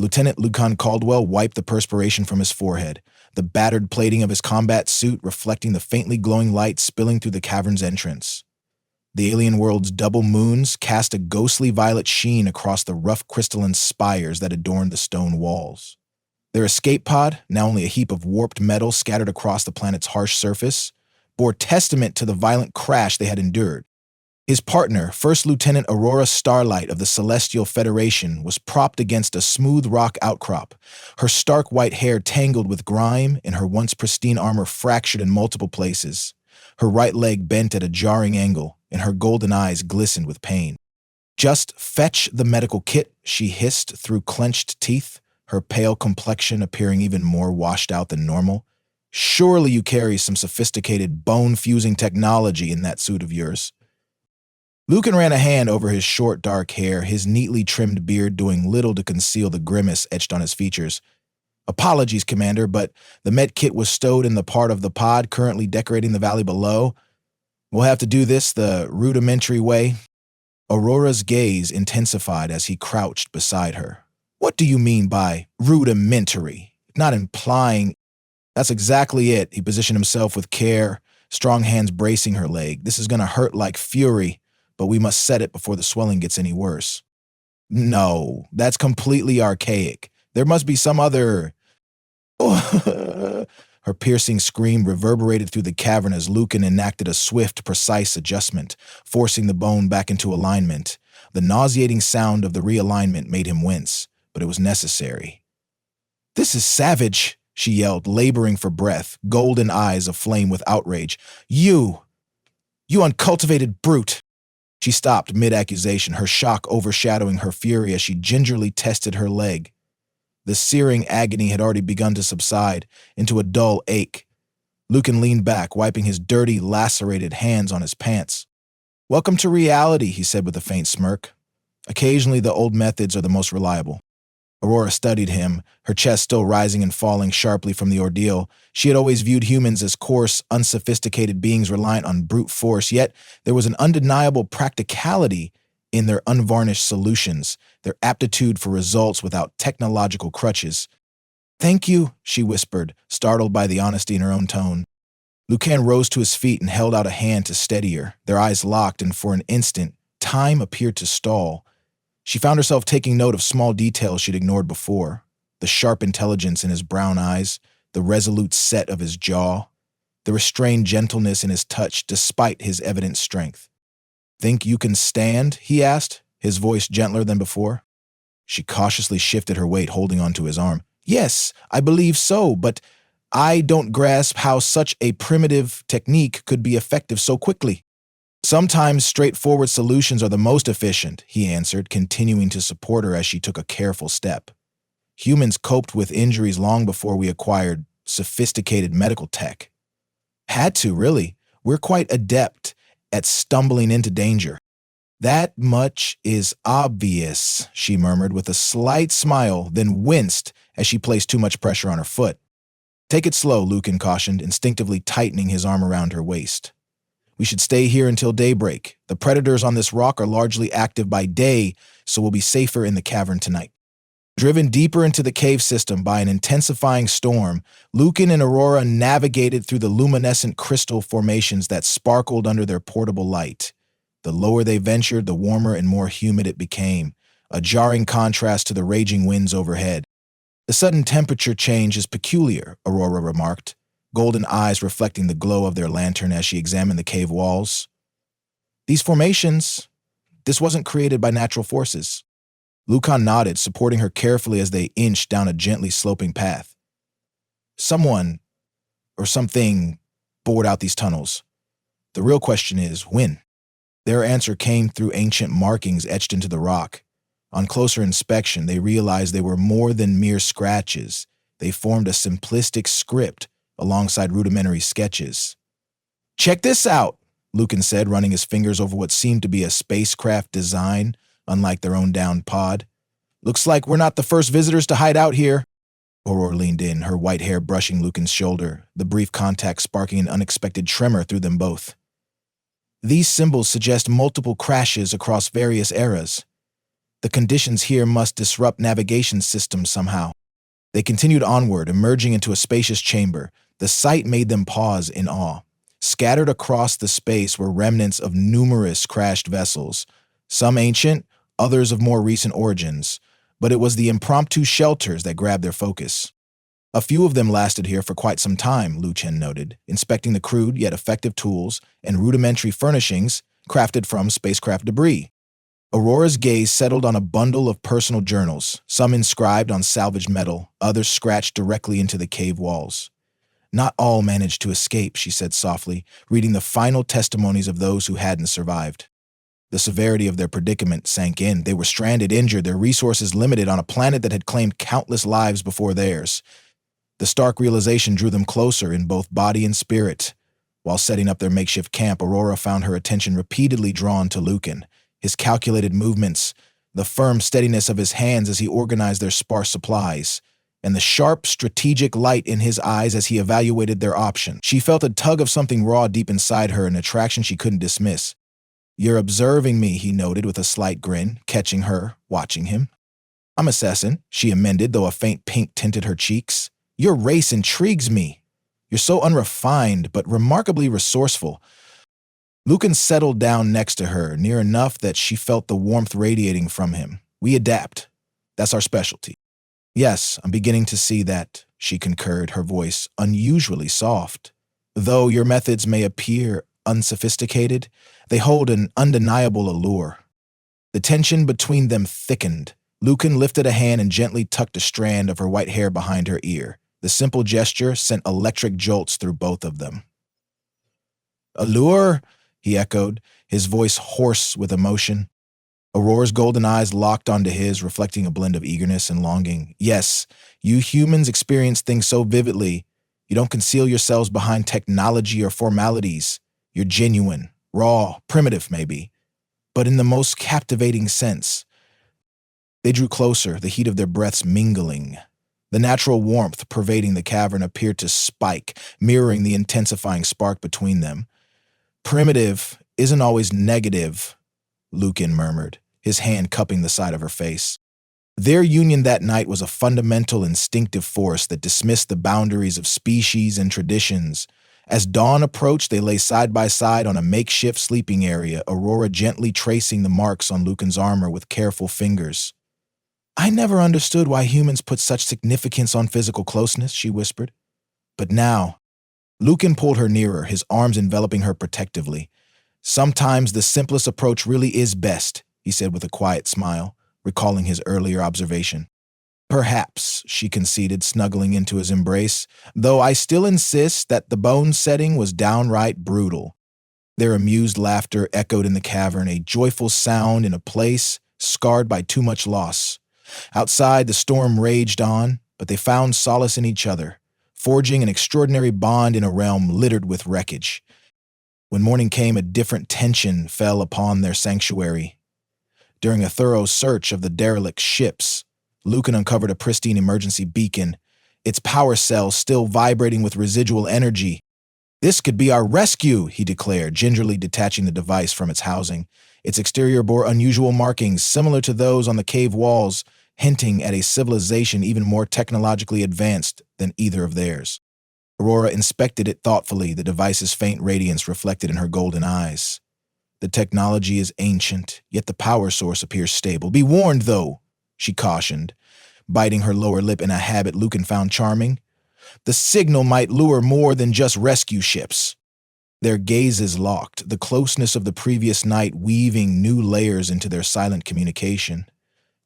Lieutenant Lucan Caldwell wiped the perspiration from his forehead, the battered plating of his combat suit reflecting the faintly glowing light spilling through the cavern's entrance. The alien world's double moons cast a ghostly violet sheen across the rough crystalline spires that adorned the stone walls. Their escape pod, now only a heap of warped metal scattered across the planet's harsh surface, bore testament to the violent crash they had endured. His partner, First Lieutenant Aurora Starlight of the Celestial Federation, was propped against a smooth rock outcrop, her stark white hair tangled with grime and her once pristine armor fractured in multiple places. Her right leg bent at a jarring angle, and her golden eyes glistened with pain. "Just fetch the medical kit," she hissed through clenched teeth, her pale complexion appearing even more washed out than normal. "Surely you carry some sophisticated bone-fusing technology in that suit of yours." Lucan ran a hand over his short, dark hair, his neatly trimmed beard doing little to conceal the grimace etched on his features. "Apologies, Commander, but the med kit was stowed in the part of the pod currently decorating the valley below. We'll have to do this the rudimentary way." Aurora's gaze intensified as he crouched beside her. "What do you mean by rudimentary? Not implying—" "That's exactly it." He positioned himself with care, strong hands bracing her leg. "This is going to hurt like fury, but we must set it before the swelling gets any worse." "No, that's completely archaic. There must be some other—" Her piercing scream reverberated through the cavern as Lucan enacted a swift, precise adjustment, forcing the bone back into alignment. The nauseating sound of the realignment made him wince, but it was necessary. "This is savage," she yelled, laboring for breath, golden eyes aflame with outrage. You uncultivated brute." She stopped mid-accusation, her shock overshadowing her fury as she gingerly tested her leg. The searing agony had already begun to subside into a dull ache. Lucan leaned back, wiping his dirty, lacerated hands on his pants. "Welcome to reality," he said with a faint smirk. "Occasionally the old methods are the most reliable." Aurora studied him, her chest still rising and falling sharply from the ordeal. She had always viewed humans as coarse, unsophisticated beings reliant on brute force, yet there was an undeniable practicality in their unvarnished solutions, their aptitude for results without technological crutches. "Thank you," she whispered, startled by the honesty in her own tone. Lucan rose to his feet and held out a hand to steady her. Their eyes locked, and for an instant, time appeared to stall. She found herself taking note of small details she'd ignored before. The sharp intelligence in his brown eyes, the resolute set of his jaw, the restrained gentleness in his touch despite his evident strength. "Think you can stand?" he asked, his voice gentler than before. She cautiously shifted her weight, holding onto his arm. "Yes, I believe so, but I don't grasp how such a primitive technique could be effective so quickly." "Sometimes straightforward solutions are the most efficient," he answered, continuing to support her as she took a careful step. "Humans coped with injuries long before we acquired sophisticated medical tech." "Had to, really. We're quite adept at stumbling into danger." "That much is obvious," she murmured with a slight smile, then winced as she placed too much pressure on her foot. "Take it slow," Lucan cautioned, instinctively tightening his arm around her waist. "We should stay here until daybreak. The predators on this rock are largely active by day, so we'll be safer in the cavern tonight." Driven deeper into the cave system by an intensifying storm, Lucan and Aurora navigated through the luminescent crystal formations that sparkled under their portable light. The lower they ventured, the warmer and more humid it became, a jarring contrast to the raging winds overhead. "The sudden temperature change is peculiar," Aurora remarked, golden eyes reflecting the glow of their lantern as she examined the cave walls. "These formations, this wasn't created by natural forces." Lucan nodded, supporting her carefully as they inched down a gently sloping path. "Someone, or something, bored out these tunnels. The real question is, when?" Their answer came through ancient markings etched into the rock. On closer inspection, they realized they were more than mere scratches. They formed a simplistic script alongside rudimentary sketches. "Check this out," Lucan said, running his fingers over what seemed to be a spacecraft design, unlike their own downed pod. "Looks like we're not the first visitors to hide out here." Aurora leaned in, her white hair brushing Lucan's shoulder, the brief contact sparking an unexpected tremor through them both. "These symbols suggest multiple crashes across various eras. The conditions here must disrupt navigation systems somehow. They continued onward, emerging into a spacious chamber. The sight made them pause in awe. Scattered across the space were remnants of numerous crashed vessels, some ancient, others of more recent origins, but it was the impromptu shelters that grabbed their focus. A few of them lasted here for quite some time, Lu Chen noted, inspecting the crude yet effective tools and rudimentary furnishings crafted from spacecraft debris. Aurora's gaze settled on a bundle of personal journals, some inscribed on salvaged metal, others scratched directly into the cave walls. Not all managed to escape, she said softly, reading the final testimonies of those who hadn't survived. The severity of their predicament sank in. They were stranded, injured, their resources limited on a planet that had claimed countless lives before theirs. The stark realization drew them closer in both body and spirit. While setting up their makeshift camp, Aurora found her attention repeatedly drawn to Lucan. His calculated movements, the firm steadiness of his hands as he organized their sparse supplies, and the sharp, strategic light in his eyes as he evaluated their options. She felt a tug of something raw deep inside her, an attraction she couldn't dismiss. "You're observing me," he noted with a slight grin, catching her, watching him. "I'm assessing," she amended, though a faint pink tinted her cheeks. "Your race intrigues me. You're so unrefined, but remarkably resourceful." Lucan settled down next to her, near enough that she felt the warmth radiating from him. "We adapt. That's our specialty." "Yes, I'm beginning to see that," she concurred, her voice unusually soft. "Though your methods may appear unsophisticated, they hold an undeniable allure." The tension between them thickened. Lucan lifted a hand and gently tucked a strand of her white hair behind her ear. The simple gesture sent electric jolts through both of them. "Allure?" he echoed, his voice hoarse with emotion. Aurora's golden eyes locked onto his, reflecting a blend of eagerness and longing. "Yes, you humans experience things so vividly. You don't conceal yourselves behind technology or formalities. You're genuine, raw, primitive maybe, but in the most captivating sense." They drew closer, the heat of their breaths mingling. The natural warmth pervading the cavern appeared to spike, mirroring the intensifying spark between them. "Primitive isn't always negative," Lucan murmured, his hand cupping the side of her face. Their union that night was a fundamental instinctive force that dismissed the boundaries of species and traditions. As dawn approached, they lay side by side on a makeshift sleeping area, Aurora gently tracing the marks on Lucan's armor with careful fingers. "I never understood why humans put such significance on physical closeness," she whispered. But now, Lucan pulled her nearer, his arms enveloping her protectively. "Sometimes the simplest approach really is best," he said with a quiet smile, recalling his earlier observation. "Perhaps," she conceded, snuggling into his embrace, "though I still insist that the bone setting was downright brutal." Their amused laughter echoed in the cavern, a joyful sound in a place scarred by too much loss. Outside, the storm raged on, but they found solace in each other, forging an extraordinary bond in a realm littered with wreckage. When morning came, a different tension fell upon their sanctuary. During a thorough search of the derelict ships, Lucan uncovered a pristine emergency beacon, its power cells still vibrating with residual energy. "This could be our rescue," he declared, gingerly detaching the device from its housing. Its exterior bore unusual markings similar to those on the cave walls, hinting at a civilization even more technologically advanced than either of theirs. Aurora inspected it thoughtfully, the device's faint radiance reflected in her golden eyes. "The technology is ancient, yet the power source appears stable. Be warned, though," she cautioned, biting her lower lip in a habit Lucan found charming. "The signal might lure more than just rescue ships." Their gazes locked, the closeness of the previous night weaving new layers into their silent communication.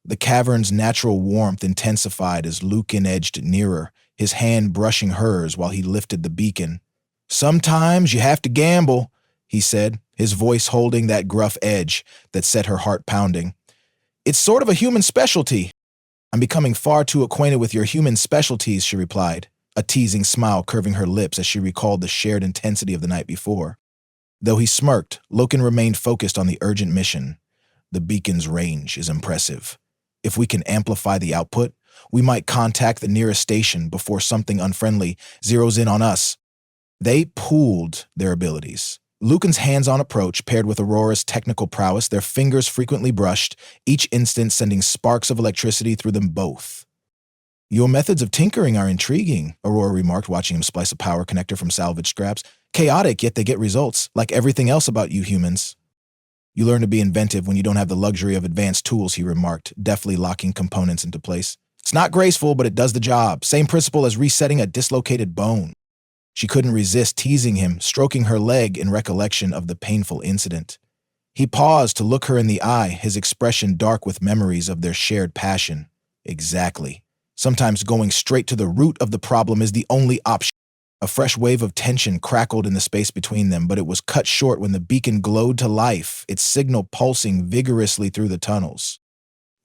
The cavern's natural warmth intensified as Lucan edged nearer, his hand brushing hers while he lifted the beacon. "Sometimes you have to gamble," he said, his voice holding that gruff edge that set her heart pounding. "It's sort of a human specialty." "I'm becoming far too acquainted with your human specialties," she replied, a teasing smile curving her lips as she recalled the shared intensity of the night before. Though he smirked, Lucan remained focused on the urgent mission. "The beacon's range is impressive. If we can amplify the output, we might contact the nearest station before something unfriendly zeroes in on us." They pooled their abilities. Lucan's hands-on approach paired with Aurora's technical prowess, their fingers frequently brushed, each instant sending sparks of electricity through them both. Your methods of tinkering are intriguing, Aurora remarked, watching him splice a power connector from salvaged scraps. Chaotic, yet they get results, like everything else about you humans. You learn to be inventive when you don't have the luxury of advanced tools, he remarked, deftly locking components into place. It's not graceful, but it does the job. Same principle as resetting a dislocated bone. She couldn't resist teasing him, stroking her leg in recollection of the painful incident. He paused to look her in the eye, his expression dark with memories of their shared passion. Exactly. Sometimes going straight to the root of the problem is the only option. A fresh wave of tension crackled in the space between them, but it was cut short when the beacon glowed to life, its signal pulsing vigorously through the tunnels.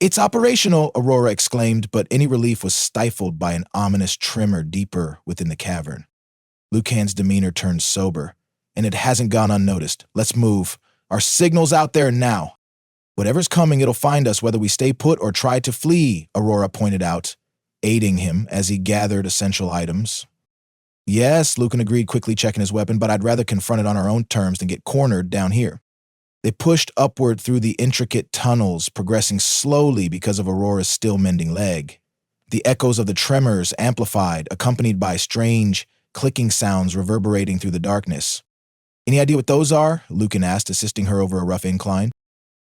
It's operational, Aurora exclaimed, but any relief was stifled by an ominous tremor deeper within the cavern. Lucan's demeanor turned sober. And it hasn't gone unnoticed. Let's move. Our signal's out there now. Whatever's coming, it'll find us whether we stay put or try to flee, Aurora pointed out, aiding him as he gathered essential items. Yes, Lucan agreed, quickly checking his weapon, but I'd rather confront it on our own terms than get cornered down here. They pushed upward through the intricate tunnels, progressing slowly because of Aurora's still-mending leg. The echoes of the tremors amplified, accompanied by strange, clicking sounds reverberating through the darkness. Any idea what those are? Lucan asked, assisting her over a rough incline.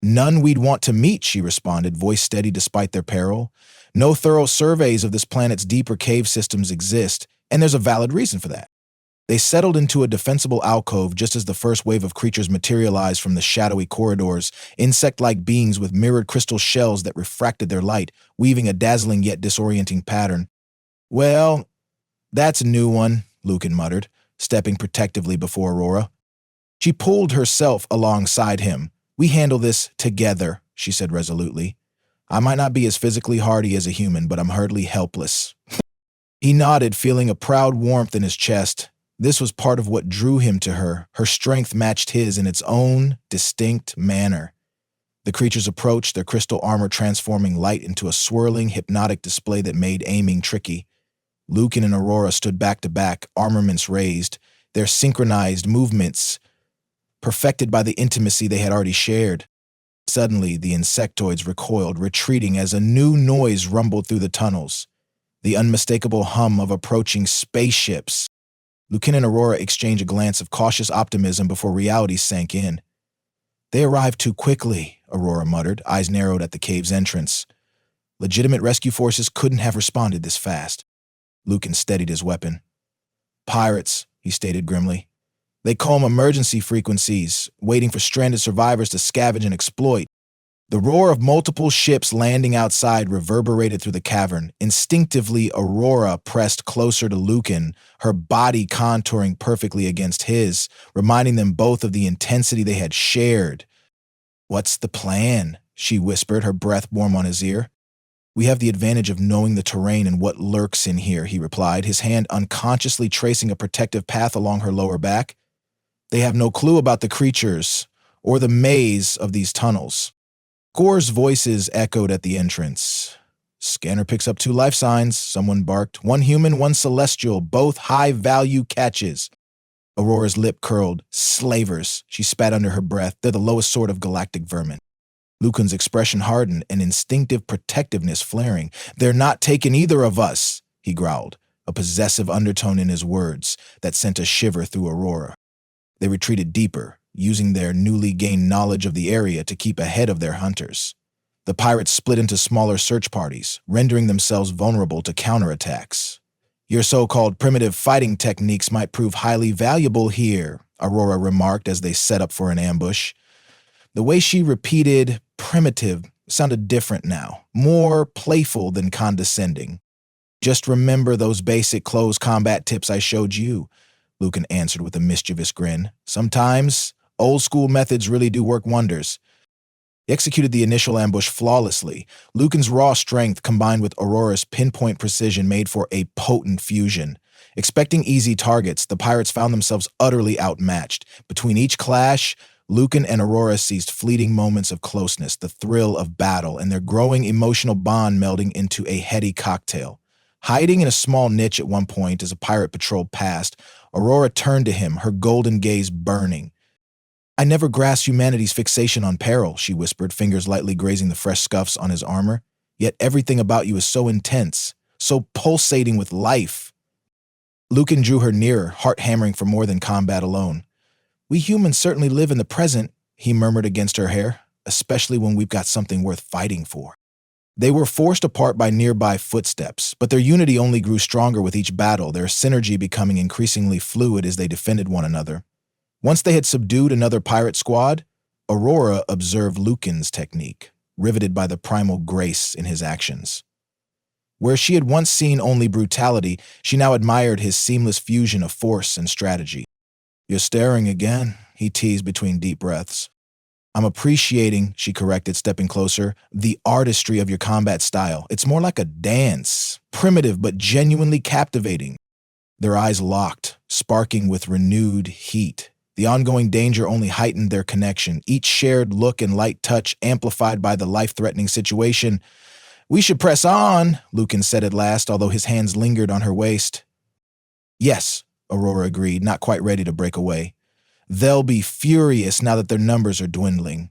None we'd want to meet, she responded, voice steady despite their peril. No thorough surveys of this planet's deeper cave systems exist, and there's a valid reason for that. They settled into a defensible alcove just as the first wave of creatures materialized from the shadowy corridors, insect-like beings with mirrored crystal shells that refracted their light, weaving a dazzling yet disorienting pattern. Well, that's a new one, Lucan muttered, stepping protectively before Aurora. She pulled herself alongside him. We handle this together, she said resolutely. I might not be as physically hardy as a human, but I'm hardly helpless. He nodded, feeling a proud warmth in his chest. This was part of what drew him to her. Her strength matched his in its own distinct manner. The creatures approached, their crystal armor transforming light into a swirling, hypnotic display that made aiming tricky. Lucan and Aurora stood back to back, armaments raised, their synchronized movements perfected by the intimacy they had already shared. Suddenly, the insectoids recoiled, retreating as a new noise rumbled through the tunnels. The unmistakable hum of approaching spaceships. Lucan and Aurora exchanged a glance of cautious optimism before reality sank in. They arrived too quickly, Aurora muttered, eyes narrowed at the cave's entrance. Legitimate rescue forces couldn't have responded this fast. Lucan steadied his weapon. Pirates, he stated grimly. They comb emergency frequencies, waiting for stranded survivors to scavenge and exploit. The roar of multiple ships landing outside reverberated through the cavern. Instinctively, Aurora pressed closer to Lucan, her body contouring perfectly against his, reminding them both of the intensity they had shared. What's the plan? She whispered, her breath warm on his ear. We have the advantage of knowing the terrain and what lurks in here, he replied, his hand unconsciously tracing a protective path along her lower back. They have no clue about the creatures or the maze of these tunnels. Gore's voices echoed at the entrance. Scanner picks up 2 life signs, someone barked. 1 human, 1 celestial, both high-value catches. Aurora's lip curled. Slavers, she spat under her breath. They're the lowest sort of galactic vermin. Lucan's expression hardened, an instinctive protectiveness flaring. They're not taking either of us, he growled, a possessive undertone in his words that sent a shiver through Aurora. They retreated deeper, using their newly gained knowledge of the area to keep ahead of their hunters. The pirates split into smaller search parties, rendering themselves vulnerable to counterattacks. Your so-called primitive fighting techniques might prove highly valuable here, Aurora remarked as they set up for an ambush. The way she repeated primitive sounded different now, more playful than condescending. Just remember those basic close combat tips I showed you, Lucan answered with a mischievous grin. Sometimes, old-school methods really do work wonders. He executed the initial ambush flawlessly. Lucan's raw strength combined with Aurora's pinpoint precision made for a potent fusion. Expecting easy targets, the pirates found themselves utterly outmatched. Between each clash, Lucan and Aurora seized fleeting moments of closeness, the thrill of battle, and their growing emotional bond melding into a heady cocktail. Hiding in a small niche at one point as a pirate patrol passed, Aurora turned to him, her golden gaze burning. I never grasped humanity's fixation on peril, she whispered, fingers lightly grazing the fresh scuffs on his armor. Yet everything about you is so intense, so pulsating with life. Lucan drew her nearer, heart hammering for more than combat alone. We humans certainly live in the present, he murmured against her hair, especially when we've got something worth fighting for. They were forced apart by nearby footsteps, but their unity only grew stronger with each battle, their synergy becoming increasingly fluid as they defended one another. Once they had subdued another pirate squad, Aurora observed Lucan's technique, riveted by the primal grace in his actions. Where she had once seen only brutality, she now admired his seamless fusion of force and strategy. You're staring again, he teased between deep breaths. I'm appreciating, she corrected, stepping closer, the artistry of your combat style. It's more like a dance, primitive but genuinely captivating. Their eyes locked, sparking with renewed heat. The ongoing danger only heightened their connection, each shared look and light touch amplified by the life-threatening situation. We should press on, Lucan said at last, although his hands lingered on her waist. Yes, Aurora agreed, not quite ready to break away. They'll be furious now that their numbers are dwindling.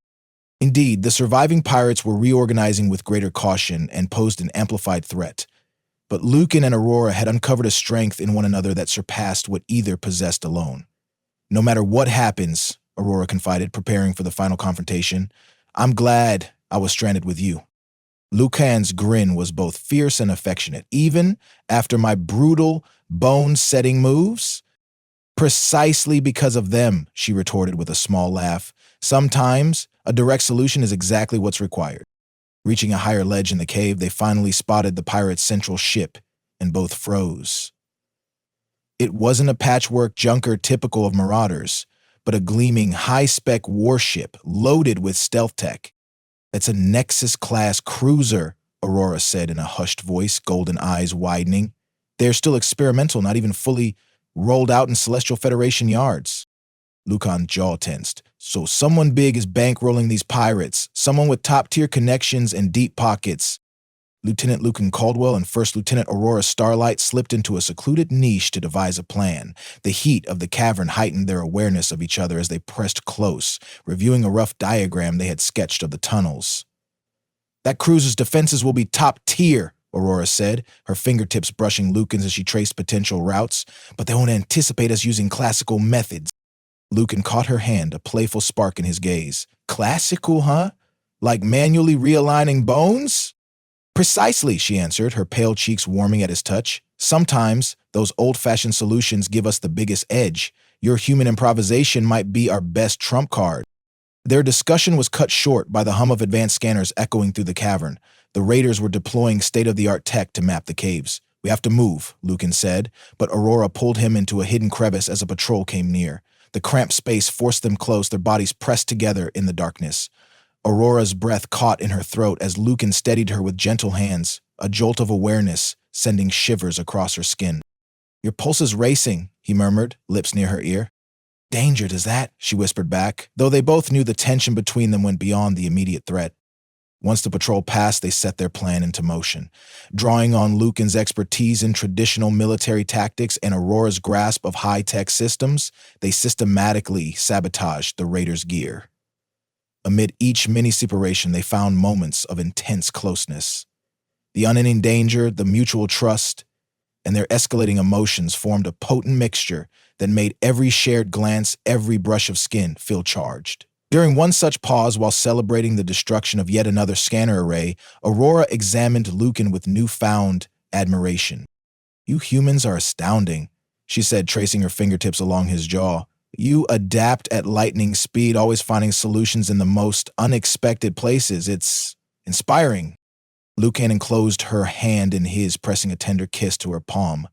Indeed, the surviving pirates were reorganizing with greater caution and posed an amplified threat. But Lucan and Aurora had uncovered a strength in one another that surpassed what either possessed alone. No matter what happens, Aurora confided, preparing for the final confrontation, I'm glad I was stranded with you. Lucan's grin was both fierce and affectionate, even after my brutal, bone-setting moves. Precisely because of them, she retorted with a small laugh. Sometimes, a direct solution is exactly what's required. Reaching a higher ledge in the cave, they finally spotted the pirate's central ship, and both froze. It wasn't a patchwork junker typical of marauders, but a gleaming high-spec warship loaded with stealth tech. It's a Nexus-class cruiser, Aurora said in a hushed voice, golden eyes widening. They're still experimental, not even fully rolled out in Celestial Federation yards. Lucan's jaw tensed. So someone big is bankrolling these pirates, someone with top-tier connections and deep pockets. Lieutenant Lucan Caldwell and First Lieutenant Aurora Starlight slipped into a secluded niche to devise a plan. The heat of the cavern heightened their awareness of each other as they pressed close, reviewing a rough diagram they had sketched of the tunnels. That cruiser's defenses will be top tier, Aurora said, her fingertips brushing Lucan's as she traced potential routes, but they won't anticipate us using classical methods. Lucan caught her hand, a playful spark in his gaze. Classical, huh? Like manually realigning bones? Precisely, she answered, her pale cheeks warming at his touch. Sometimes, those old-fashioned solutions give us the biggest edge. Your human improvisation might be our best trump card. Their discussion was cut short by the hum of advanced scanners echoing through the cavern. The raiders were deploying state-of-the-art tech to map the caves. We have to move, Lucan said, but Aurora pulled him into a hidden crevice as a patrol came near. The cramped space forced them close, their bodies pressed together in the darkness. Aurora's breath caught in her throat as Lucan steadied her with gentle hands, a jolt of awareness sending shivers across her skin. Your pulse is racing, he murmured, lips near her ear. Danger, does that? She whispered back, though they both knew the tension between them went beyond the immediate threat. Once the patrol passed, they set their plan into motion. Drawing on Lucan's expertise in traditional military tactics and Aurora's grasp of high-tech systems, they systematically sabotaged the raiders' gear. Amid each mini-separation, they found moments of intense closeness. The unending danger, the mutual trust, and their escalating emotions formed a potent mixture that made every shared glance, every brush of skin feel charged. During one such pause while celebrating the destruction of yet another scanner array, Aurora examined Lucan with newfound admiration. You humans are astounding, she said, tracing her fingertips along his jaw. You adapt at lightning speed, always finding solutions in the most unexpected places. It's inspiring. Lucan enclosed her hand in his, pressing a tender kiss to her palm.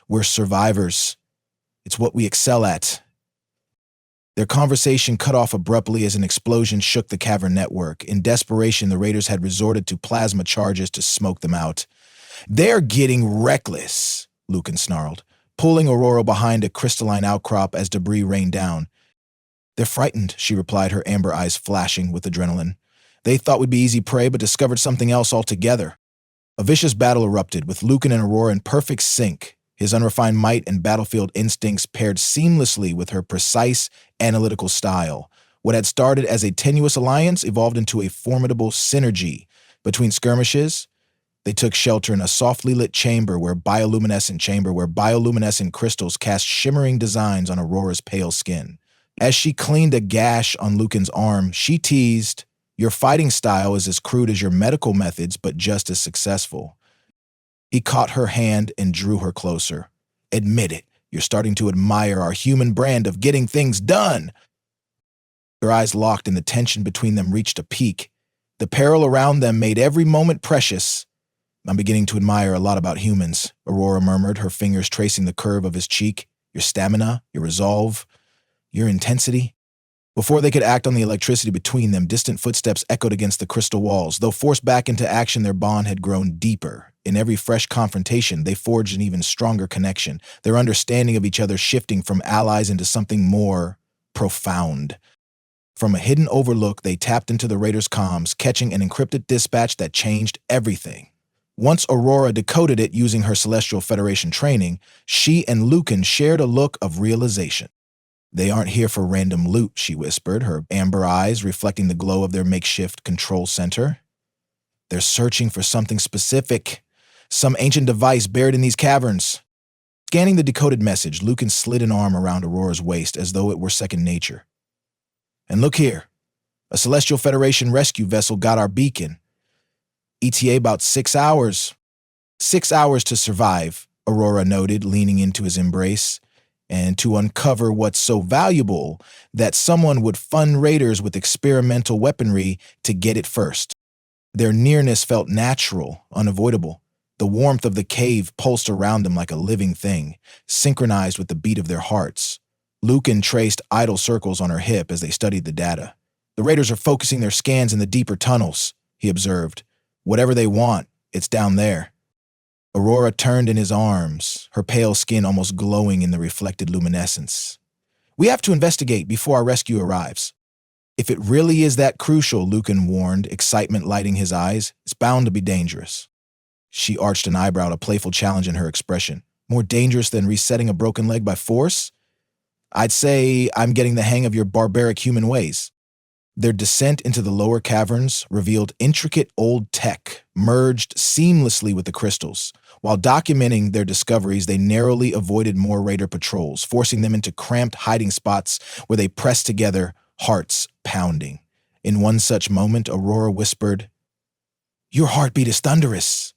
We're survivors. It's what we excel at. Their conversation cut off abruptly as an explosion shook the cavern network. In desperation, the raiders had resorted to plasma charges to smoke them out. They're getting reckless, Lucan snarled, pulling Aurora behind a crystalline outcrop as debris rained down. They're frightened, she replied, her amber eyes flashing with adrenaline. They thought we'd be easy prey, but discovered something else altogether. A vicious battle erupted, with Lucan and Aurora in perfect sync, his unrefined might and battlefield instincts paired seamlessly with her precise, analytical style. What had started as a tenuous alliance evolved into a formidable synergy. Between skirmishes, they took shelter in a softly lit chamber where bioluminescent crystals cast shimmering designs on Aurora's pale skin. As she cleaned a gash on Lucan's arm, she teased, "Your fighting style is as crude as your medical methods, but just as successful." He caught her hand and drew her closer. "Admit it, you're starting to admire our human brand of getting things done." Their eyes locked and the tension between them reached a peak. The peril around them made every moment precious. "I'm beginning to admire a lot about humans," Aurora murmured, her fingers tracing the curve of his cheek. "Your stamina, your resolve, your intensity." Before they could act on the electricity between them, distant footsteps echoed against the crystal walls. Though forced back into action, their bond had grown deeper. In every fresh confrontation, they forged an even stronger connection, their understanding of each other shifting from allies into something more profound. From a hidden overlook, they tapped into the Raiders' comms, catching an encrypted dispatch that changed everything. Once Aurora decoded it using her Celestial Federation training, she and Lucan shared a look of realization. "They aren't here for random loot," she whispered, her amber eyes reflecting the glow of their makeshift control center. "They're searching for something specific, some ancient device buried in these caverns." Scanning the decoded message, Lucan slid an arm around Aurora's waist as though it were second nature. "And look here, a Celestial Federation rescue vessel got our beacon. ETA about 6 hours. 6 hours to survive," Aurora noted, leaning into his embrace. "And to uncover what's so valuable that someone would fund raiders with experimental weaponry to get it first." Their nearness felt natural, unavoidable. The warmth of the cave pulsed around them like a living thing, synchronized with the beat of their hearts. Lucan traced idle circles on her hip as they studied the data. "The raiders are focusing their scans in the deeper tunnels," he observed. "Whatever they want, it's down there." Aurora turned in his arms, her pale skin almost glowing in the reflected luminescence. "We have to investigate before our rescue arrives." "If it really is that crucial," Lucan warned, excitement lighting his eyes, "it's bound to be dangerous." She arched an eyebrow, a playful challenge in her expression. "More dangerous than resetting a broken leg by force?" "I'd say I'm getting the hang of your barbaric human ways." Their descent into the lower caverns revealed intricate old tech, merged seamlessly with the crystals. While documenting their discoveries, they narrowly avoided more raider patrols, forcing them into cramped hiding spots where they pressed together, hearts pounding. In one such moment, Aurora whispered, "Your heartbeat is thunderous."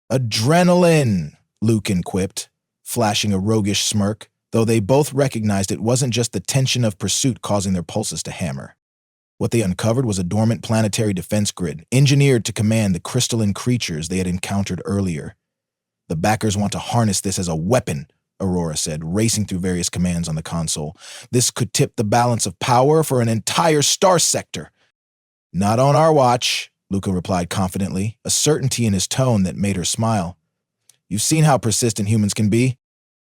"Adrenaline," Lucan quipped, flashing a roguish smirk, though they both recognized it wasn't just the tension of pursuit causing their pulses to hammer. What they uncovered was a dormant planetary defense grid, engineered to command the crystalline creatures they had encountered earlier. "The backers want to harness this as a weapon," Aurora said, racing through various commands on the console. "This could tip the balance of power for an entire star sector." "Not on our watch," Luca replied confidently, a certainty in his tone that made her smile. "You've seen how persistent humans can be."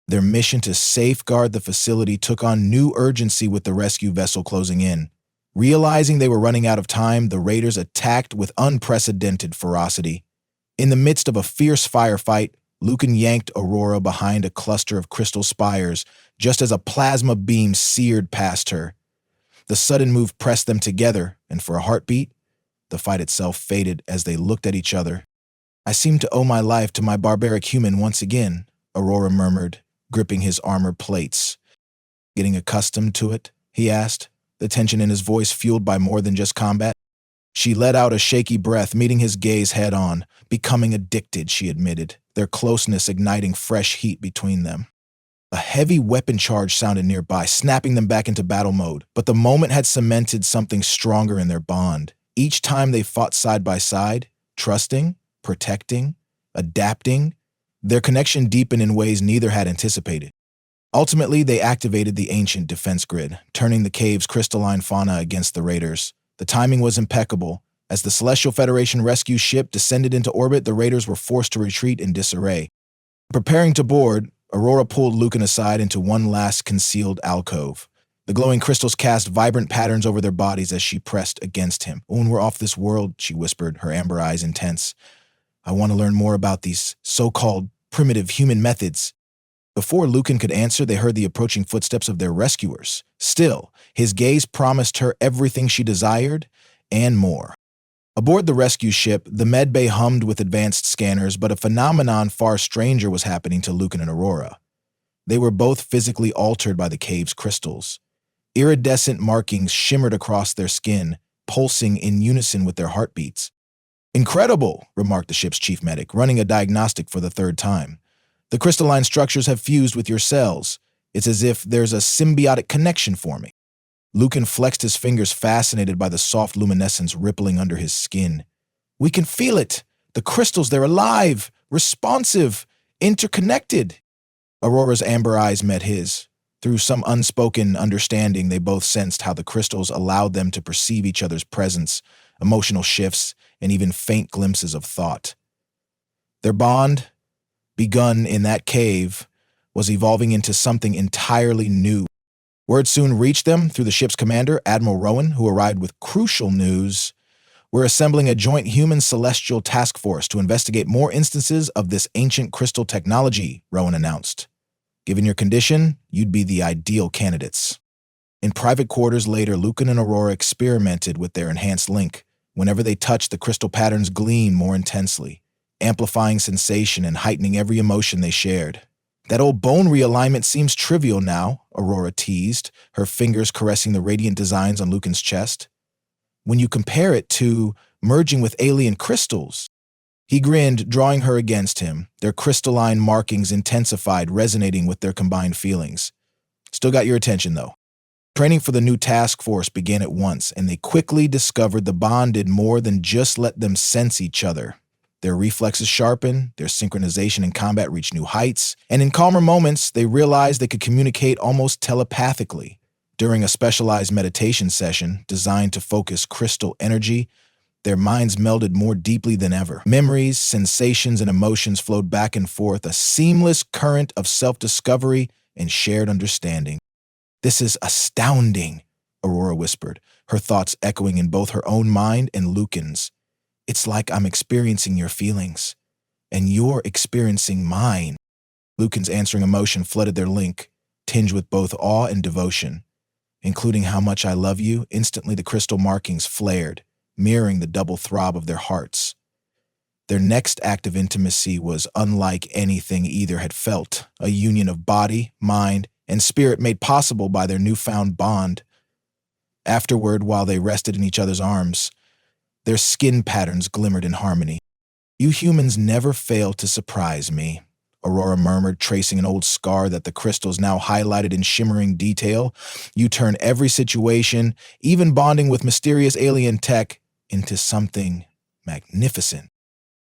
Their mission to safeguard the facility took on new urgency with the rescue vessel closing in. Realizing they were running out of time, the raiders attacked with unprecedented ferocity. In the midst of a fierce firefight, Lucan yanked Aurora behind a cluster of crystal spires just as a plasma beam seared past her. The sudden move pressed them together, and for a heartbeat, the fight itself faded as they looked at each other. "I seem to owe my life to my barbaric human once again," Aurora murmured, gripping his armor plates. "Getting accustomed to it?" he asked, the tension in his voice fueled by more than just combat. She let out a shaky breath, meeting his gaze head-on. "Becoming addicted," she admitted, their closeness igniting fresh heat between them. A heavy weapon charge sounded nearby, snapping them back into battle mode, but the moment had cemented something stronger in their bond. Each time they fought side by side, trusting, protecting, adapting, their connection deepened in ways neither had anticipated. Ultimately, they activated the ancient defense grid, turning the cave's crystalline fauna against the raiders. The timing was impeccable. As the Celestial Federation rescue ship descended into orbit, the raiders were forced to retreat in disarray. Preparing to board, Aurora pulled Lucan aside into one last concealed alcove. The glowing crystals cast vibrant patterns over their bodies as she pressed against him. "When we're off this world," she whispered, her amber eyes intense, "I want to learn more about these so-called primitive human methods." Before Lucan could answer, they heard the approaching footsteps of their rescuers. Still, his gaze promised her everything she desired and more. Aboard the rescue ship, the medbay hummed with advanced scanners, but a phenomenon far stranger was happening to Lucan and Aurora. They were both physically altered by the cave's crystals. Iridescent markings shimmered across their skin, pulsing in unison with their heartbeats. "Incredible," remarked the ship's chief medic, running a diagnostic for the third time. "The crystalline structures have fused with your cells. It's as if there's a symbiotic connection forming." Lucan flexed his fingers, fascinated by the soft luminescence rippling under his skin. "We can feel it! The crystals, they're alive, responsive, interconnected." Aurora's amber eyes met his. Through some unspoken understanding, they both sensed how the crystals allowed them to perceive each other's presence, emotional shifts, and even faint glimpses of thought. Their bond, begun in that cave, was evolving into something entirely new. Word soon reached them through the ship's commander, Admiral Rowan, who arrived with crucial news. "We're assembling a joint human-celestial task force to investigate more instances of this ancient crystal technology," Rowan announced. "Given your condition, you'd be the ideal candidates." In private quarters later, Lucan and Aurora experimented with their enhanced link. Whenever they touched, the crystal patterns gleamed more intensely, amplifying sensation and heightening every emotion they shared. "That old bone realignment seems trivial now," Aurora teased, her fingers caressing the radiant designs on Lucan's chest. "When you compare it to merging with alien crystals." He grinned, drawing her against him, their crystalline markings intensified, resonating with their combined feelings. "Still got your attention, though." Training for the new task force began at once, and they quickly discovered the bond did more than just let them sense each other. Their reflexes sharpened, their synchronization in combat reached new heights, and in calmer moments, they realized they could communicate almost telepathically. During a specialized meditation session designed to focus crystal energy, their minds melded more deeply than ever. Memories, sensations, and emotions flowed back and forth, a seamless current of self-discovery and shared understanding. "This is astounding," Aurora whispered, her thoughts echoing in both her own mind and Lucan's. "It's like I'm experiencing your feelings, and you're experiencing mine." Lucan's answering emotion flooded their link, tinged with both awe and devotion. "Including how much I love you," instantly the crystal markings flared, mirroring the double throb of their hearts. Their next act of intimacy was unlike anything either had felt, a union of body, mind, and spirit made possible by their newfound bond. Afterward, while they rested in each other's arms, their skin patterns glimmered in harmony. "You humans never fail to surprise me," Aurora murmured, tracing an old scar that the crystals now highlighted in shimmering detail. "You turn every situation, even bonding with mysterious alien tech, into something magnificent."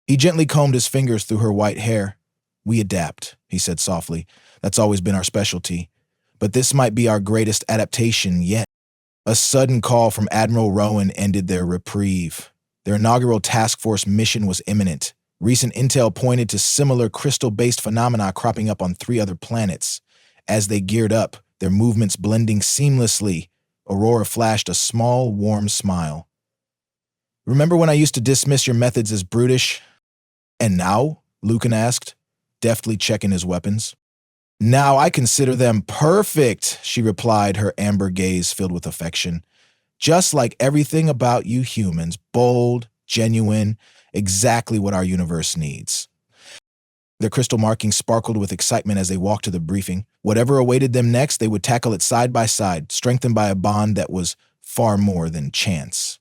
He gently combed his fingers through her white hair. "We adapt," he said softly. "That's always been our specialty. But this might be our greatest adaptation yet." A sudden call from Admiral Rowan ended their reprieve. Their inaugural task force mission was imminent. Recent intel pointed to similar crystal-based phenomena cropping up on 3 other planets. As they geared up, their movements blending seamlessly, Aurora flashed a small, warm smile. "Remember when I used to dismiss your methods as brutish?" "And now?" Lucan asked, deftly checking his weapons. "Now I consider them perfect," she replied, her amber gaze filled with affection. "Just like everything about you humans, bold, genuine, exactly what our universe needs." Their crystal markings sparkled with excitement as they walked to the briefing. Whatever awaited them next, they would tackle it side by side, strengthened by a bond that was far more than chance.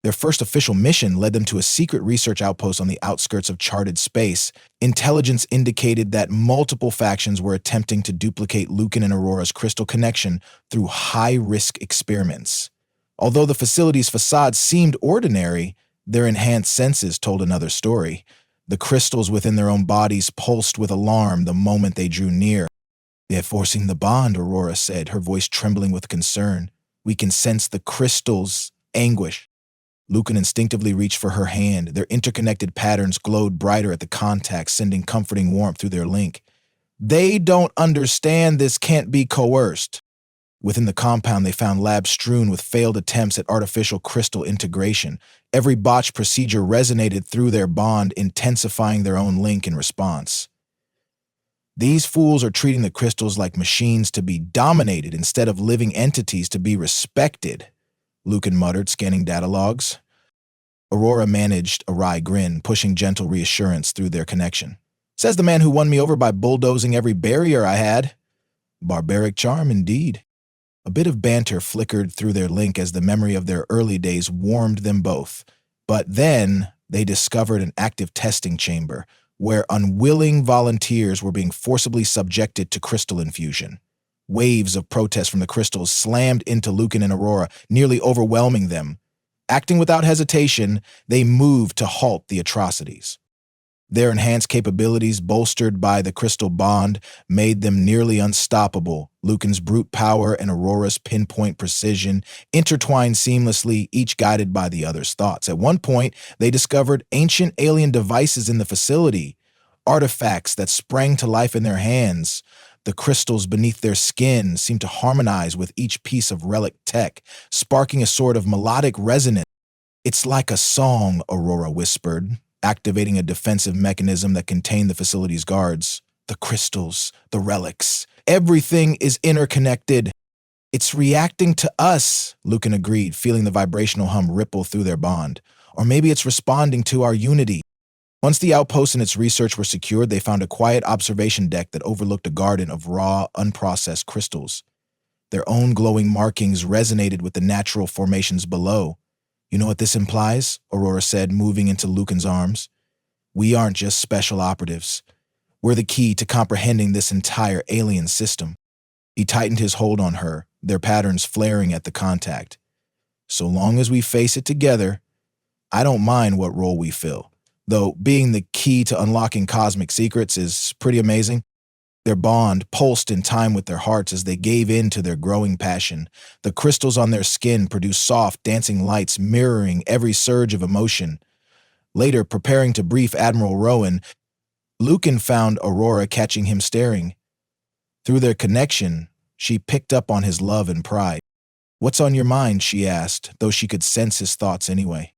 Their first official mission led them to a secret research outpost on the outskirts of charted space. Intelligence indicated that multiple factions were attempting to duplicate Lucan and Aurora's crystal connection through high-risk experiments. Although the facility's facade seemed ordinary, their enhanced senses told another story. The crystals within their own bodies pulsed with alarm the moment they drew near. "They're forcing the bond," Aurora said, her voice trembling with concern. "We can sense the crystals' anguish." Lucan instinctively reached for her hand. Their interconnected patterns glowed brighter at the contact, sending comforting warmth through their link. "They don't understand this can't be coerced." Within the compound, they found labs strewn with failed attempts at artificial crystal integration. Every botched procedure resonated through their bond, intensifying their own link in response. These fools are treating the crystals like machines to be dominated instead of living entities to be respected, Lucan muttered, scanning data logs. Aurora managed a wry grin, pushing gentle reassurance through their connection. Says the man who won me over by bulldozing every barrier I had. Barbaric charm, indeed. A bit of banter flickered through their link as the memory of their early days warmed them both. But then they discovered an active testing chamber where unwilling volunteers were being forcibly subjected to crystal infusion. Waves of protest from the crystals slammed into Lucan and Aurora, nearly overwhelming them. Acting without hesitation, they moved to halt the atrocities. Their enhanced capabilities, bolstered by the crystal bond, made them nearly unstoppable. Lucan's brute power and Aurora's pinpoint precision intertwined seamlessly, each guided by the other's thoughts. At one point, they discovered ancient alien devices in the facility, artifacts that sprang to life in their hands. The crystals beneath their skin seemed to harmonize with each piece of relic tech, sparking a sort of melodic resonance. It's like a song, Aurora whispered, activating a defensive mechanism that contained the facility's guards. The crystals, the relics, everything is interconnected. It's reacting to us, Lucan agreed, feeling the vibrational hum ripple through their bond. Or maybe it's responding to our unity. Once the outpost and its research were secured, they found a quiet observation deck that overlooked a garden of raw, unprocessed crystals. Their own glowing markings resonated with the natural formations below. You know what this implies? Aurora said, moving into Lucan's arms. We aren't just special operatives. We're the key to comprehending this entire alien system. He tightened his hold on her, their patterns flaring at the contact. So long as we face it together, I don't mind what role we fill. Though being the key to unlocking cosmic secrets is pretty amazing. Their bond pulsed in time with their hearts as they gave in to their growing passion. The crystals on their skin produced soft, dancing lights mirroring every surge of emotion. Later, preparing to brief Admiral Rowan, Lucan found Aurora catching him staring. Through their connection, she picked up on his love and pride. What's on your mind, she asked, though she could sense his thoughts anyway.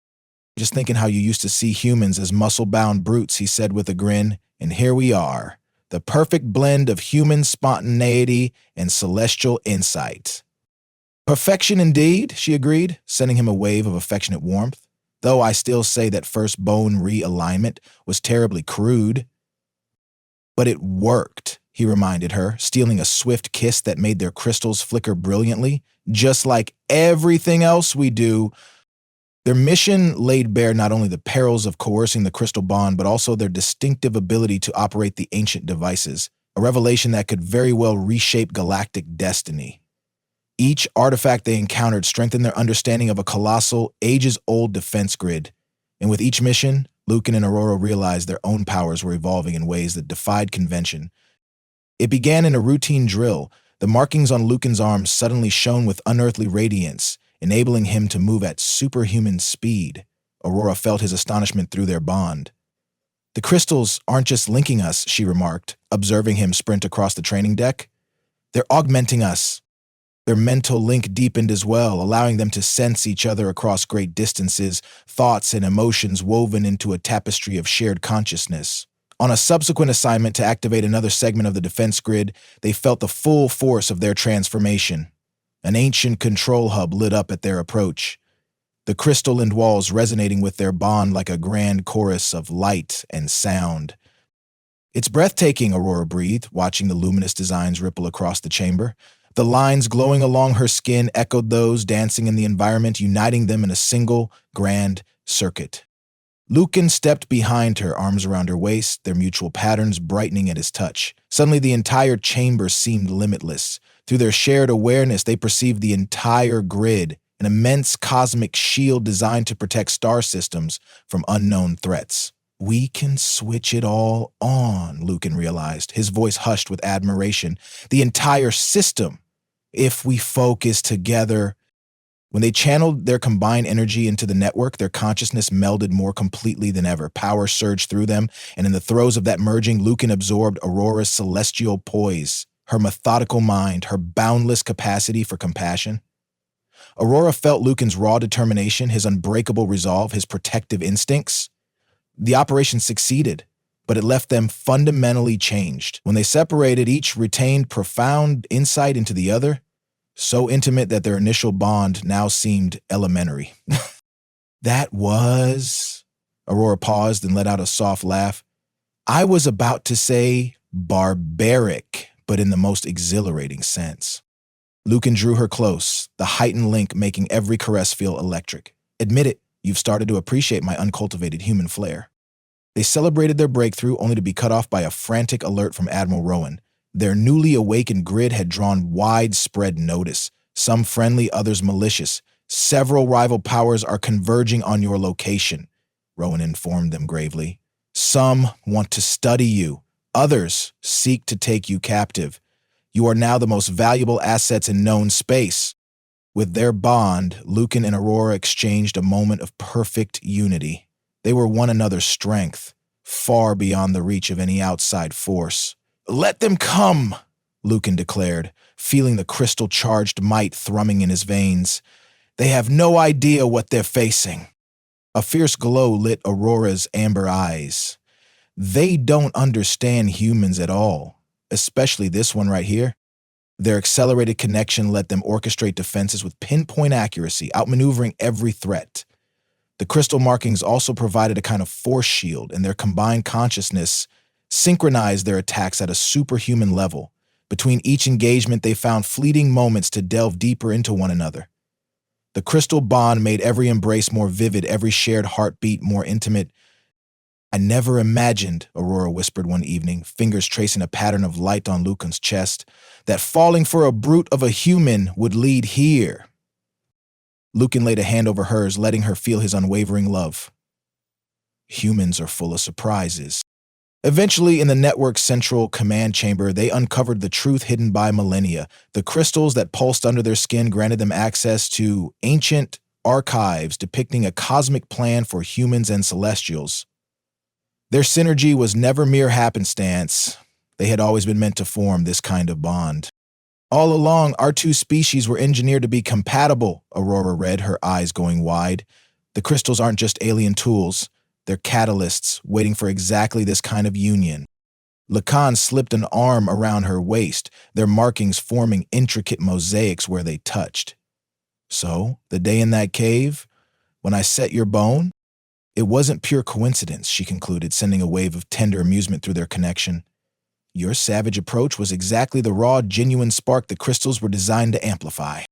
Just thinking how you used to see humans as muscle-bound brutes, he said with a grin, and here we are. The perfect blend of human spontaneity and celestial insight. Perfection indeed, she agreed, sending him a wave of affectionate warmth, though I still say that first bone realignment was terribly crude. But it worked, he reminded her, stealing a swift kiss that made their crystals flicker brilliantly, just like everything else we do. Their mission laid bare not only the perils of coercing the crystal bond, but also their distinctive ability to operate the ancient devices, a revelation that could very well reshape galactic destiny. Each artifact they encountered strengthened their understanding of a colossal, ages-old defense grid, and with each mission, Lucan and Aurora realized their own powers were evolving in ways that defied convention. It began in a routine drill. The markings on Lucan's arms suddenly shone with unearthly radiance, enabling him to move at superhuman speed. Aurora felt his astonishment through their bond. The crystals aren't just linking us, she remarked, observing him sprint across the training deck. They're augmenting us. Their mental link deepened as well, allowing them to sense each other across great distances, thoughts and emotions woven into a tapestry of shared consciousness. On a subsequent assignment to activate another segment of the defense grid, they felt the full force of their transformation. An ancient control hub lit up at their approach, the crystalline walls resonating with their bond like a grand chorus of light and sound. It's breathtaking, Aurora breathed, watching the luminous designs ripple across the chamber. The lines glowing along her skin echoed those dancing in the environment, uniting them in a single, grand circuit. Lucan stepped behind her, arms around her waist, their mutual patterns brightening at his touch. Suddenly, the entire chamber seemed limitless. Through their shared awareness, they perceived the entire grid, an immense cosmic shield designed to protect star systems from unknown threats. We can switch it all on, Lucan realized, his voice hushed with admiration. The entire system, if we focus together. When they channeled their combined energy into the network, their consciousness melded more completely than ever. Power surged through them, and in the throes of that merging, Lucan absorbed Aurora's celestial poise, her methodical mind, her boundless capacity for compassion. Aurora felt Lucan's raw determination, his unbreakable resolve, his protective instincts. The operation succeeded, but it left them fundamentally changed. When they separated, each retained profound insight into the other, so intimate that their initial bond now seemed elementary. That was... Aurora paused and let out a soft laugh. I was about to say barbaric, but in the most exhilarating sense. Lucan drew her close, the heightened link making every caress feel electric. Admit it, you've started to appreciate my uncultivated human flair. They celebrated their breakthrough only to be cut off by a frantic alert from Admiral Rowan. Their newly awakened grid had drawn widespread notice, some friendly, others malicious. Several rival powers are converging on your location, Rowan informed them gravely. Some want to study you. Others seek to take you captive. You are now the most valuable assets in known space. With their bond, Lucan and Aurora exchanged a moment of perfect unity. They were one another's strength, far beyond the reach of any outside force. Let them come, Lucan declared, feeling the crystal-charged might thrumming in his veins. They have no idea what they're facing. A fierce glow lit Aurora's amber eyes. They don't understand humans at all, especially this one right here. Their accelerated connection let them orchestrate defenses with pinpoint accuracy, outmaneuvering every threat. The crystal markings also provided a kind of force shield, and their combined consciousness synchronized their attacks at a superhuman level. Between each engagement, they found fleeting moments to delve deeper into one another. The crystal bond made every embrace more vivid, every shared heartbeat more intimate. I never imagined, Aurora whispered one evening, fingers tracing a pattern of light on Lucan's chest, that falling for a brute of a human would lead here. Lucan laid a hand over hers, letting her feel his unwavering love. Humans are full of surprises. Eventually, in the network's central command chamber, they uncovered the truth hidden by millennia. The crystals that pulsed under their skin granted them access to ancient archives depicting a cosmic plan for humans and celestials. Their synergy was never mere happenstance. They had always been meant to form this kind of bond. All along, our two species were engineered to be compatible, Aurora read, her eyes going wide. The crystals aren't just alien tools. They're catalysts, waiting for exactly this kind of union. Lacan slipped an arm around her waist, their markings forming intricate mosaics where they touched. So, the day in that cave, when I set your bone, it wasn't pure coincidence, she concluded, sending a wave of tender amusement through their connection. Your savage approach was exactly the raw, genuine spark the crystals were designed to amplify.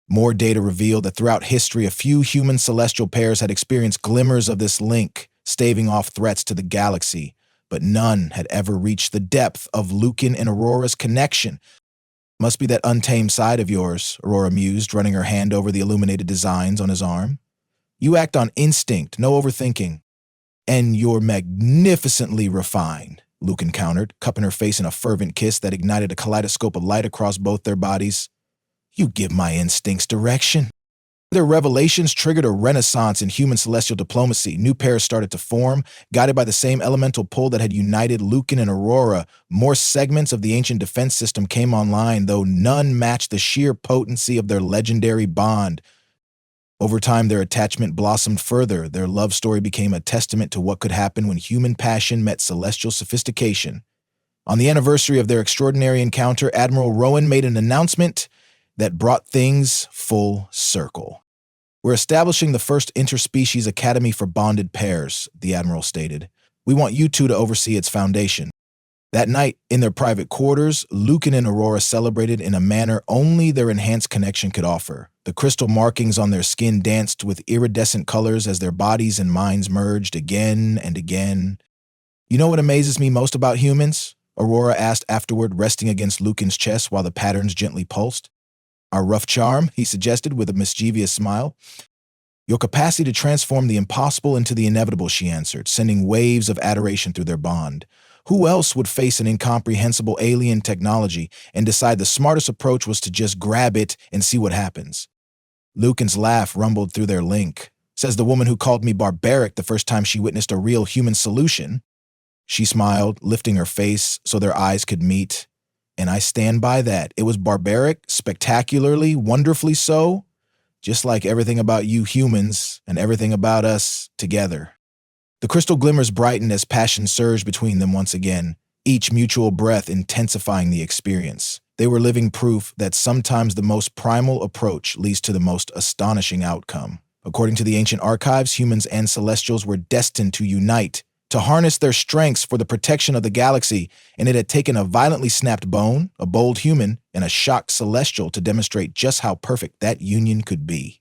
More data revealed that throughout history, a few human celestial pairs had experienced glimmers of this link, staving off threats to the galaxy, but none had ever reached the depth of Lucan and Aurora's connection. Must be that untamed side of yours, Aurora mused, running her hand over the illuminated designs on his arm. You act on instinct, no overthinking. And you're magnificently refined, Lucan countered, cupping her face in a fervent kiss that ignited a kaleidoscope of light across both their bodies. You give my instincts direction. Their revelations triggered a renaissance in human celestial diplomacy. New pairs started to form, guided by the same elemental pull that had united Lucan and Aurora. More segments of the ancient defense system came online, though none matched the sheer potency of their legendary bond. Over time, their attachment blossomed further. Their love story became a testament to what could happen when human passion met celestial sophistication. On the anniversary of their extraordinary encounter, Admiral Rowan made an announcement that brought things full circle. We're establishing the first interspecies academy for bonded pairs, the Admiral stated. We want you two to oversee its foundation. That night, in their private quarters, Lucan and Aurora celebrated in a manner only their enhanced connection could offer. The crystal markings on their skin danced with iridescent colors as their bodies and minds merged again and again. You know what amazes me most about humans? Aurora asked afterward, resting against Lucan's chest while the patterns gently pulsed. Our rough charm, he suggested with a mischievous smile. Your capacity to transform the impossible into the inevitable, she answered, sending waves of adoration through their bond. Who else would face an incomprehensible alien technology and decide the smartest approach was to just grab it and see what happens? Lucan's laugh rumbled through their link. Says the woman who called me barbaric the first time she witnessed a real human solution. She smiled, lifting her face so their eyes could meet. And I stand by that. It was barbaric, spectacularly, wonderfully so, just like everything about you humans and everything about us together. The crystal glimmers brightened as passion surged between them once again, each mutual breath intensifying the experience. They were living proof that sometimes the most primal approach leads to the most astonishing outcome. According to the ancient archives, humans and celestials were destined to unite, to harness their strengths for the protection of the galaxy, and it had taken a violently snapped bone, a bold human, and a shocked celestial to demonstrate just how perfect that union could be.